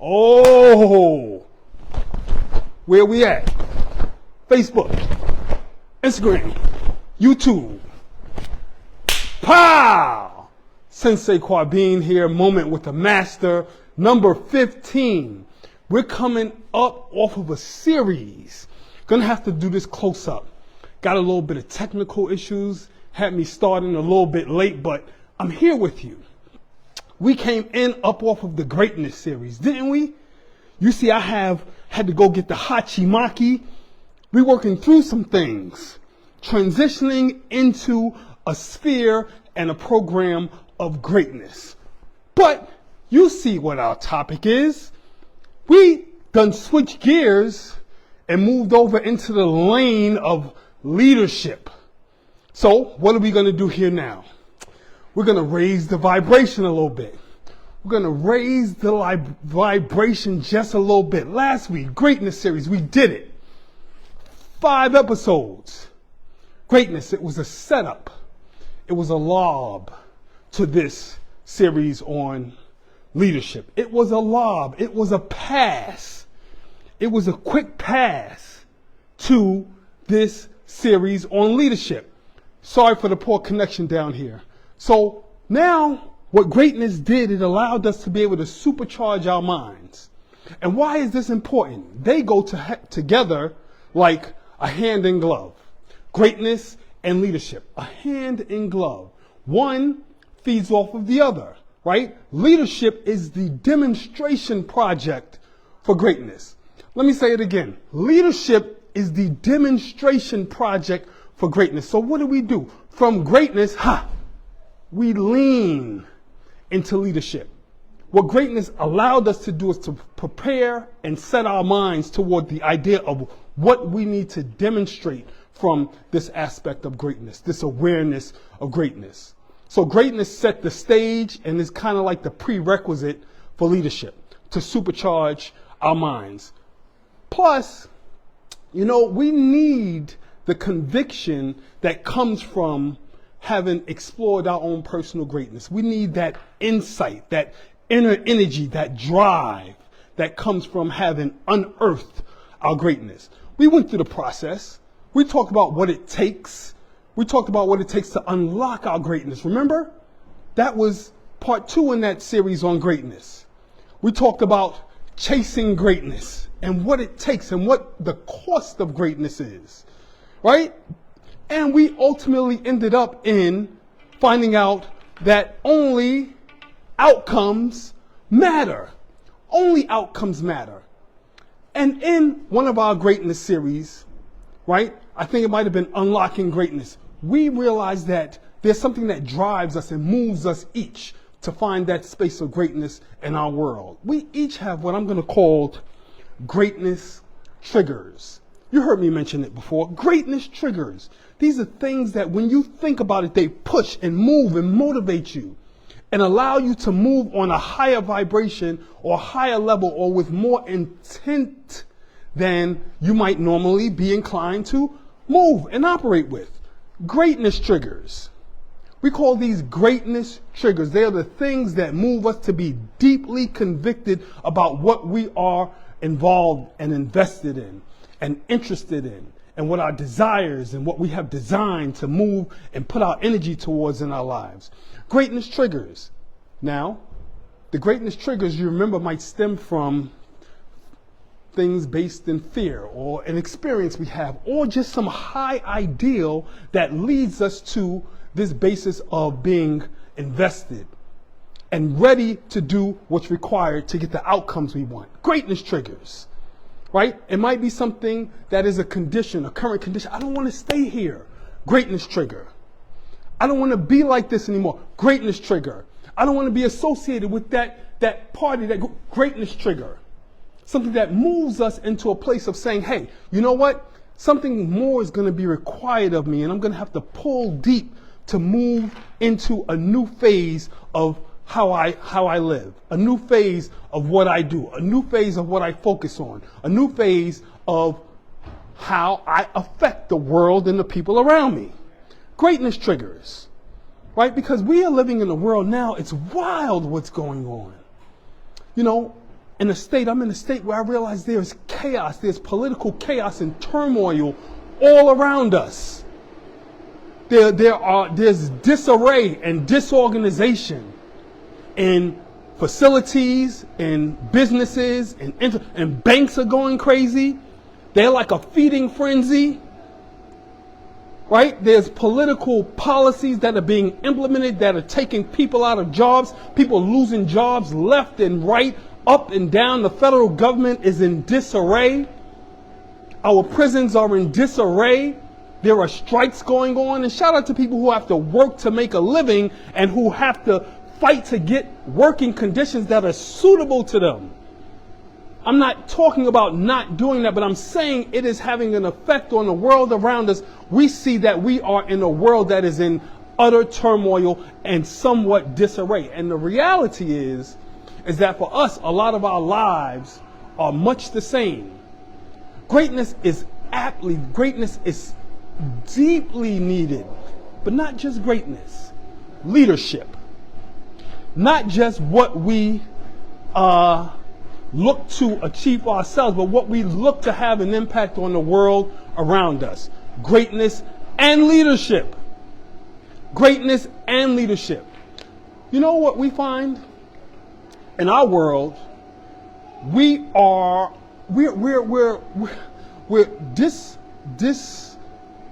Oh, where we at? Facebook, Instagram, YouTube. Pow! Sensei Quabine here, Moment with the Master, number 15. We're coming up off of a series. Gonna have to do this close up. Got a little bit of technical issues, had me starting a little bit late, but I'm here with you. We came in up off of the Greatness series, didn't we? You see, I had to go get the Hachimaki. We're working through some things, transitioning into a sphere and a program of greatness. But you see what our topic is. We done switched gears and moved over into the lane of leadership. So what are we going to do here now? We're going to raise the vibration a little bit. We're going to raise the vibration just a little bit. Last week, Greatness series, we did it. 5 episodes. Greatness, it was a setup. It was a lob to this series on leadership. It was a lob. It was a pass. It was a quick pass to this series on leadership. Sorry for the poor connection down here. So now what greatness did, it allowed us to be able to supercharge our minds. And why is this important? They go together like a hand in glove. Greatness and leadership, a hand in glove. One feeds off of the other, right? Leadership is the demonstration project for greatness. Let me say it again. Leadership is the demonstration project for greatness. So what do? From greatness, we lean into leadership. What greatness allowed us to do is to prepare and set our minds toward the idea of what we need to demonstrate from this aspect of greatness, this awareness of greatness. So greatness set the stage and is kind of like the prerequisite for leadership to supercharge our minds. Plus, we need the conviction that comes from having explored our own personal greatness. We need that insight, that inner energy, that drive that comes from having unearthed our greatness. We went through the process. We talked about what it takes. We talked about what it takes to unlock our greatness. Remember? That was part 2 in that series on greatness. We talked about chasing greatness and what it takes and what the cost of greatness is, right? And we ultimately ended up in finding out that only outcomes matter. Only outcomes matter. And in one of our greatness series, right, I think it might have been Unlocking Greatness, we realized that there's something that drives us and moves us each to find that space of greatness in our world. We each have what I'm going to call greatness triggers. You heard me mention it before. Greatness triggers. These are things that when you think about it, they push and move and motivate you and allow you to move on a higher vibration or higher level or with more intent than you might normally be inclined to move and operate with. Greatness triggers. We call these greatness triggers. They are the things that move us to be deeply convicted about what we are involved and invested in and interested in, and what our desires and what we have designed to move and put our energy towards in our lives. Greatness triggers. Now, the greatness triggers, you remember, might stem from things based in fear or an experience we have or just some high ideal that leads us to this basis of being invested and ready to do what's required to get the outcomes we want. Greatness triggers. Right? It might be something that is a condition, a current condition. I don't want to stay here. Greatness trigger. I don't want to be like this anymore. Greatness trigger. I don't want to be associated with that party, that greatness trigger. Something that moves us into a place of saying, hey, you know what? Something more is going to be required of me, and I'm going to have to pull deep to move into a new phase of how I live, a new phase of what I do, a new phase of what I focus on, a new phase of how I affect the world and the people around me. Greatness triggers, right? Because we are living in a world now, it's wild what's going on. I'm in a state where I realize there's chaos, there's political chaos and turmoil all around us. There's disarray and disorganization in facilities, in businesses, and banks are going crazy. They're like a feeding frenzy. Right? There's political policies that are being implemented that are taking people out of jobs. People losing jobs left and right, up and down. The federal government is in disarray. Our prisons are in disarray. There are strikes going on. And shout out to people who have to work to make a living and who have to fight to get working conditions that are suitable to them. I'm not talking about not doing that, but I'm saying it is having an effect on the world around us. We see that we are in a world that is in utter turmoil and somewhat disarray. And the reality is that for us, a lot of our lives are much the same. Greatness is deeply needed, but not just greatness, leadership. Not just what we look to achieve for ourselves, but what we look to have an impact on the world around us. Greatness and leadership. Greatness and leadership. You know what we find in our world? We're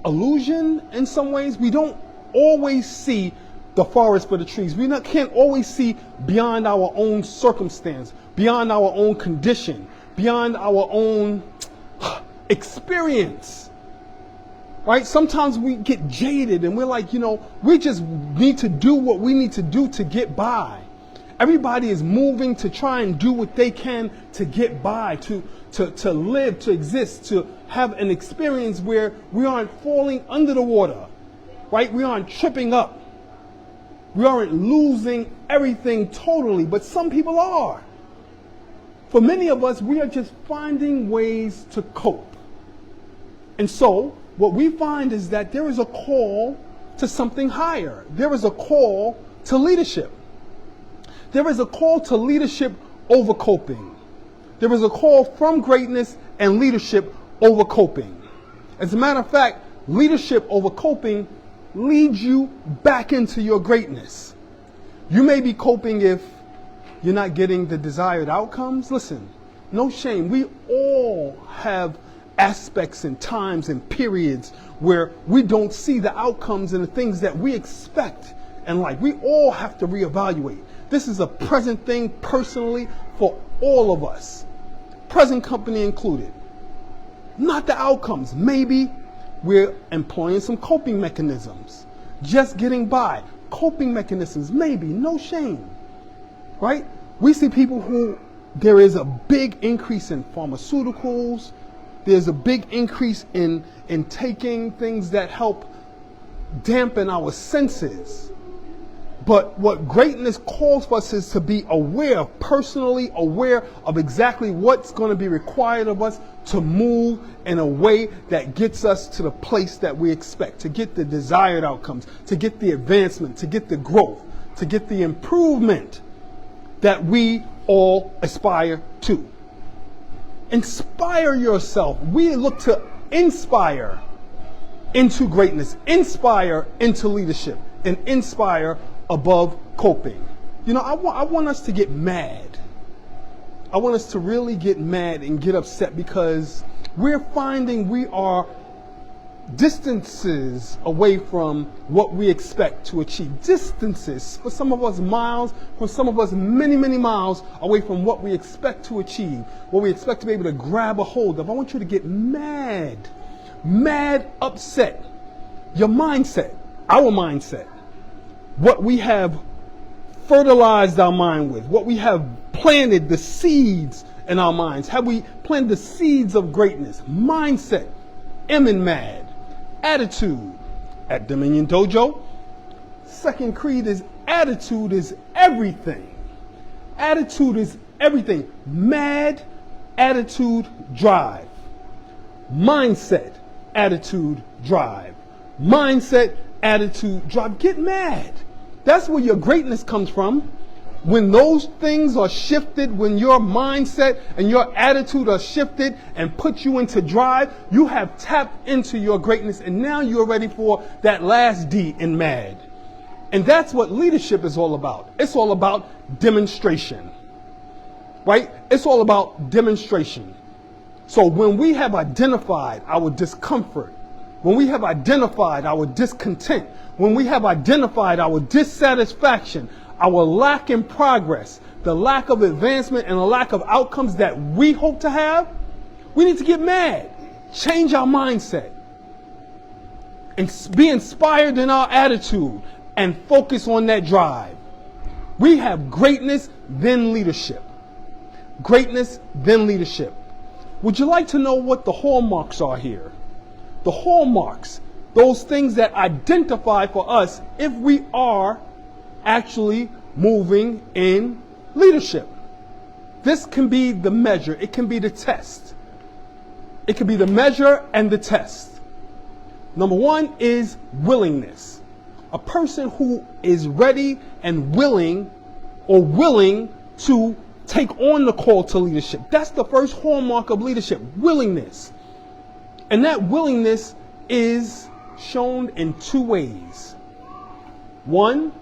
disillusioned in some ways. We don't always see the forest for the trees. We can't always see beyond our own circumstance, beyond our own condition, beyond our own experience. Right? Sometimes we get jaded and we're like, we just need to do what we need to do to get by. Everybody is moving to try and do what they can to get by, to live, to exist, to have an experience where we aren't falling under the water. Right? We aren't tripping up. We aren't losing everything totally, but some people are. For many of us, we are just finding ways to cope. And so, what we find is that there is a call to something higher. There is a call to leadership. There is a call to leadership over coping. There is a call from greatness and leadership over coping. As a matter of fact, leadership over coping leads you back into your greatness. You may be coping if you're not getting the desired outcomes. Listen, no shame. We all have aspects and times and periods where we don't see the outcomes and the things that we expect in life. We all have to reevaluate. This is a present thing personally for all of us, present company included. Not the outcomes. Maybe we're employing some coping mechanisms, just getting by. Coping mechanisms, maybe, no shame, right? We see people who there is a big increase in pharmaceuticals. There's a big increase in taking things that help dampen our senses. But what greatness calls for us is to be aware, personally aware of exactly what's going to be required of us to move in a way that gets us to the place that we expect, to get the desired outcomes, to get the advancement, to get the growth, to get the improvement that we all aspire to. Inspire yourself. We look to inspire into greatness, inspire into leadership, and inspire above coping. I want us to get mad. I want us to really get mad and get upset because we're finding we are distances away from what we expect to achieve. Distances, for some of us miles, for some of us many, many miles away from what we expect to achieve, what we expect to be able to grab a hold of. I want you to get mad, upset. Your mindset, our mindset, what we have fertilized our mind with, what we have planted the seeds in our minds. Have we planted the seeds of greatness? Mindset, M and mad. Attitude. At Dominion Dojo, second creed is attitude is everything. Attitude is everything. Mad, attitude, drive. Mindset, attitude, drive. Mindset, attitude, drive. Get mad. That's where your greatness comes from. when those things are shifted, when your mindset and your attitude are shifted and put you into drive, you have tapped into your greatness, and now you're ready for that last D in MAD. And that's what leadership is all about. It's all about demonstration, right? It's all about demonstration. So when we have identified our discomfort, when we have identified our discontent, when we have identified our dissatisfaction, our lack in progress, the lack of advancement and the lack of outcomes that we hope to have, we need to get mad, change our mindset, and be inspired in our attitude and focus on that drive. We have greatness, then leadership. Greatness, then leadership. Would you like to know what the hallmarks are here? The hallmarks, those things that identify for us if we are actually moving in leadership. This can be the measure. It can be the test. It can be the measure and the test. Number one is willingness. A person who is ready and willing or willing to take on the call to leadership. That's the first hallmark of leadership, willingness. And that willingness is shown in two ways. One,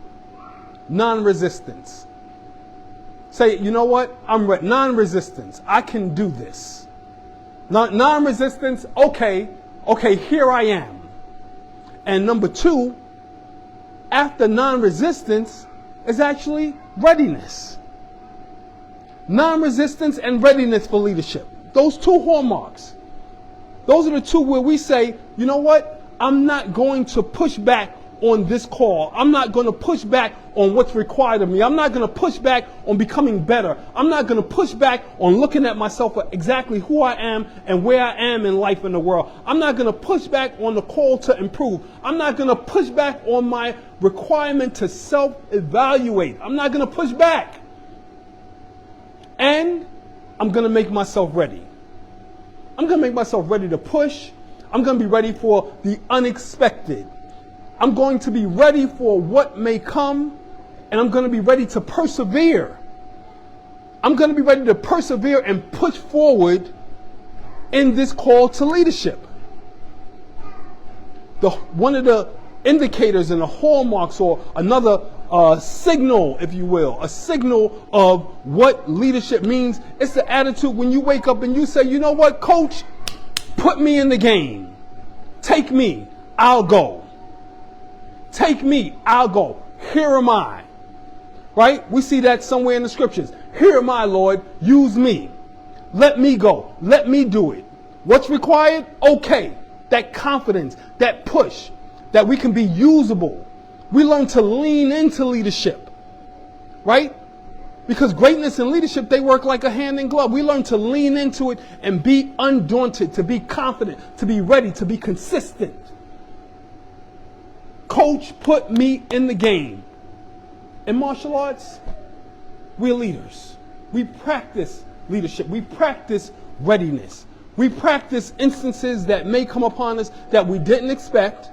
non-resistance. Say, you know what? Non-resistance. I can do this. Non-resistance, okay, here I am. And number two, after non-resistance is actually readiness. Non-resistance and readiness for leadership. Those two hallmarks. Those are the two where we say, you know what? I'm not going to push back on this call. I'm not going to push back on what's required of me. I'm not going to push back on becoming better. I'm not going to push back on looking at myself for exactly who I am and where I am in life in the world. I'm not going to push back on the call to improve. I'm not going to push back on my requirement to self-evaluate. I'm not going to push back. And I'm going to make myself ready. I'm going to make myself ready to push. I'm going to be ready for the unexpected. I'm going to be ready for what may come, and I'm going to be ready to persevere. I'm going to be ready to persevere and push forward in this call to leadership. One of the indicators and the hallmarks, or another signal, if you will, a signal of what leadership means, it's the attitude when you wake up and you say, you know what, coach, put me in the game. Take me, I'll go. Take me, I'll go. Here am I. Right? We see that somewhere in the scriptures. Here am I, Lord. Use me. Let me go. Let me do it. What's required? Okay. That confidence, that push, that we can be usable. We learn to lean into leadership. Right? Because greatness and leadership, they work like a hand in glove. We learn to lean into it and be undaunted, to be confident, to be ready, to be consistent. Coach, put me in the game. In martial arts, we're leaders. We practice leadership. We practice readiness. We practice instances that may come upon us that we didn't expect.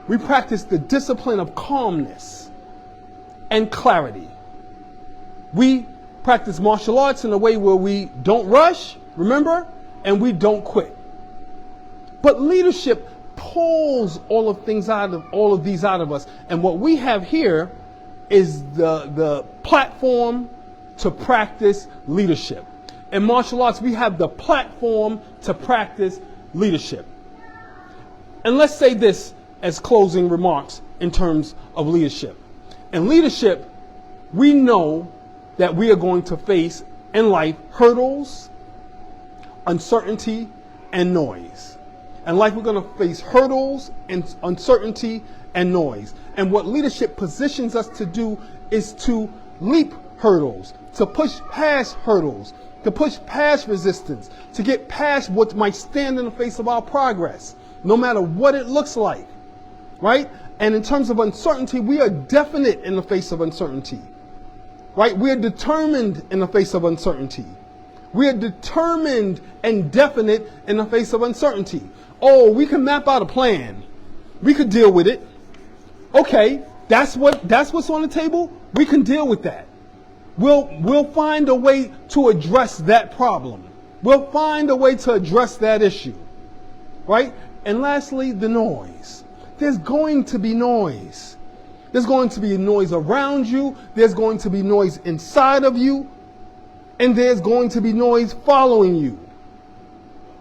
We practice the discipline of calmness and clarity. We practice martial arts in a way where we don't rush, remember, and we don't quit. But leadership pulls all of these out of us, and what we have here is the platform to practice leadership. In martial arts, we have the platform to practice leadership. And let's say this as closing remarks in terms of leadership. In leadership, we know that we are going to face in life hurdles, uncertainty, and noise. In life, we're going to face hurdles and uncertainty and noise. And what leadership positions us to do is to leap hurdles, to push past hurdles, to push past resistance, to get past what might stand in the face of our progress, no matter what it looks like, right? And in terms of uncertainty, we are definite in the face of uncertainty, right? We are determined in the face of uncertainty. We are determined and definite in the face of uncertainty. Oh, we can map out a plan. We could deal with it. Okay, that's what's on the table. We can deal with that. We'll find a way to address that problem. We'll find a way to address that issue, right? And lastly, the noise. There's going to be noise. There's going to be noise around you. There's going to be noise inside of you. And there's going to be noise following you.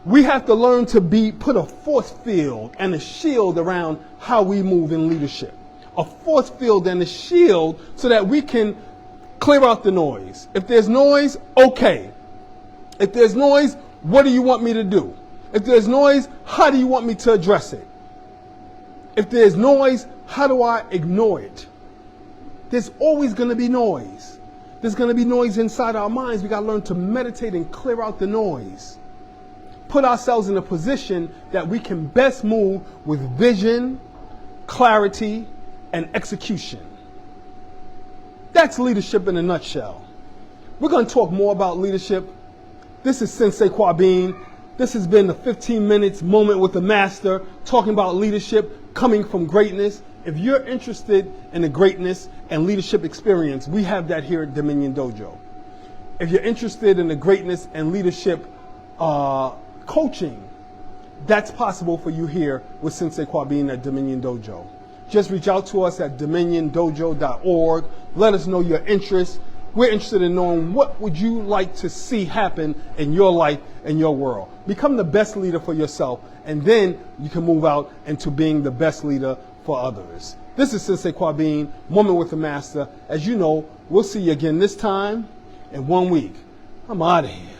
We have to learn to put a force field and a shield around how we move in leadership. A force field and a shield so that we can clear out the noise. If there's noise, okay. If there's noise, what do you want me to do? If there's noise, how do you want me to address it? If there's noise, how do I ignore it? There's always going to be noise. There's going to be noise inside our minds. We got to learn to meditate and clear out the noise. Put ourselves in a position that we can best move with vision, clarity, and execution. That's leadership in a nutshell. We're going to talk more about leadership. This is Sensei Kwabin. This has been the 15 minutes moment with the master, talking about leadership coming from greatness. If you're interested in the greatness and leadership experience, we have that here at Dominion Dojo. If you're interested in the greatness and leadership coaching, that's possible for you here with Sensei Kwabin at Dominion Dojo. Just reach out to us at dominiondojo.org. Let us know your interest. We're interested in knowing what would you like to see happen in your life and your world. Become the best leader for yourself, and then you can move out into being the best leader for others. This is Sensei Kwabin, Moment with the Master. As you know, we'll see you again this time in 1 week. I'm out of here.